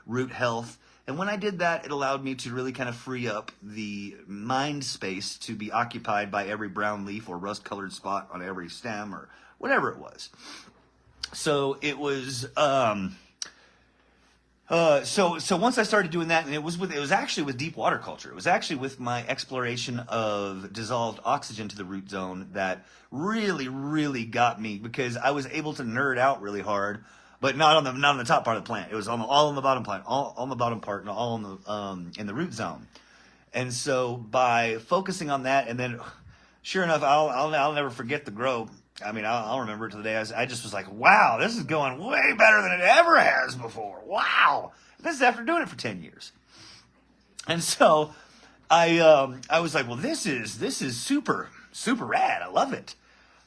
root health. And when I did that, it allowed me to really kind of free up the mind space to be occupied by every brown leaf or rust-colored spot on every stem or whatever it was. So it was, so once I started doing that, and it was actually with deep water culture. It was actually with my exploration of dissolved oxygen to the root zone that really, really got me, because I was able to nerd out really hard, but not on the top part of the plant. It was all on the bottom plant, all on the bottom part, and all in the root zone. And so by focusing on that, and then sure enough, I'll never forget the grow. I mean, I'll remember it to the day. I just was like, wow, this is going way better than it ever has before. Wow. This is after doing it for 10 years. And so I was like, well, this is super, super rad. I love it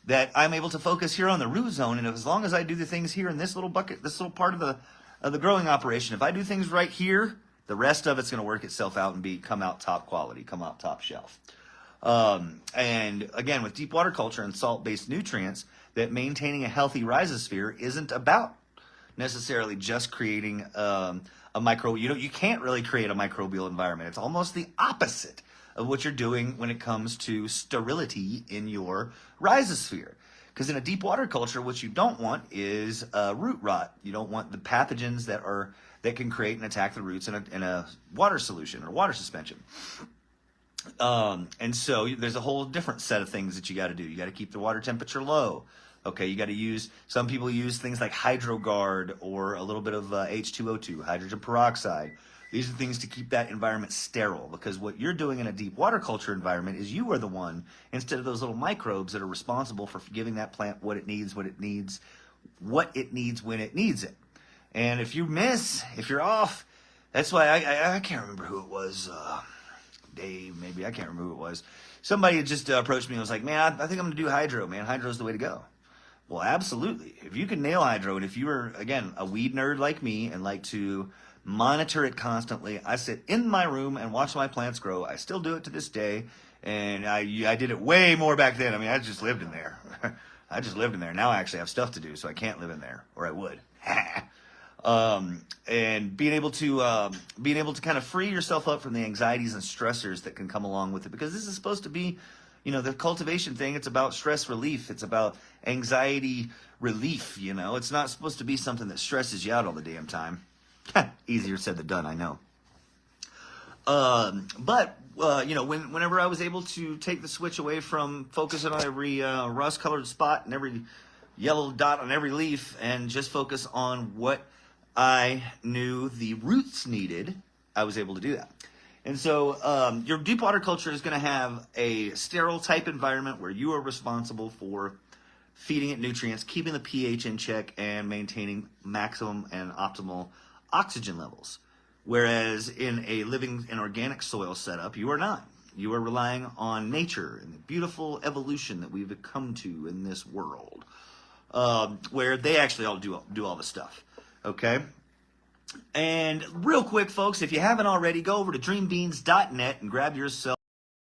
that I'm able to focus here on the root zone. And as long as I do the things here in this little bucket, this little part of the growing operation, if I do things right here, the rest of it's going to work itself out and come out top quality, come out top shelf. And again, with deep water culture and salt-based nutrients, that maintaining a healthy rhizosphere isn't about necessarily just creating a micro. You can't really create a microbial environment. It's almost the opposite of what you're doing when it comes to sterility in your rhizosphere. Because in a deep water culture, what you don't want is root rot. You don't want the pathogens that can create and attack the roots in a water solution or water suspension. And so there's a whole different set of things that you got to do. You got to keep the water temperature low. Okay, you got to some people use things like HydroGuard or a little bit of H2O2, hydrogen peroxide. These are things to keep that environment sterile, because what you're doing in a deep water culture environment is you are the one, instead of those little microbes that are responsible for giving that plant what it needs, when it needs it. And if you're off, that's why I can't remember who it was, Dave, maybe, I can't remember who it was. Somebody just approached me and was like, man, I think I'm going to do hydro, man. Hydro's the way to go. Well, absolutely. If you can nail hydro, and if you are, again, a weed nerd like me and like to monitor it constantly, I sit in my room and watch my plants grow. I still do it to this day, and I did it way more back then. I mean, I just lived in there. I just lived in there. Now I actually have stuff to do, so I can't live in there, or I would. And being able to kind of free yourself up from the anxieties and stressors that can come along with it, because this is supposed to be, the cultivation thing. It's about stress relief. It's about anxiety relief. It's not supposed to be something that stresses you out all the damn time. Easier said than done, I know. But whenever I was able to take the switch away from focusing on every rust-colored spot and every yellow dot on every leaf, and just focus on what I knew the roots needed, I was able to do that. And so your deep water culture is going to have a sterile type environment where you are responsible for feeding it nutrients, keeping the pH in check, and maintaining maximum and optimal oxygen levels. Whereas in a living and organic soil setup, you are not. You are relying on nature and the beautiful evolution that we've come to in this world, where they actually all do all the stuff. Okay? And real quick, folks, if you haven't already, go over to dreambeans.net and grab yourself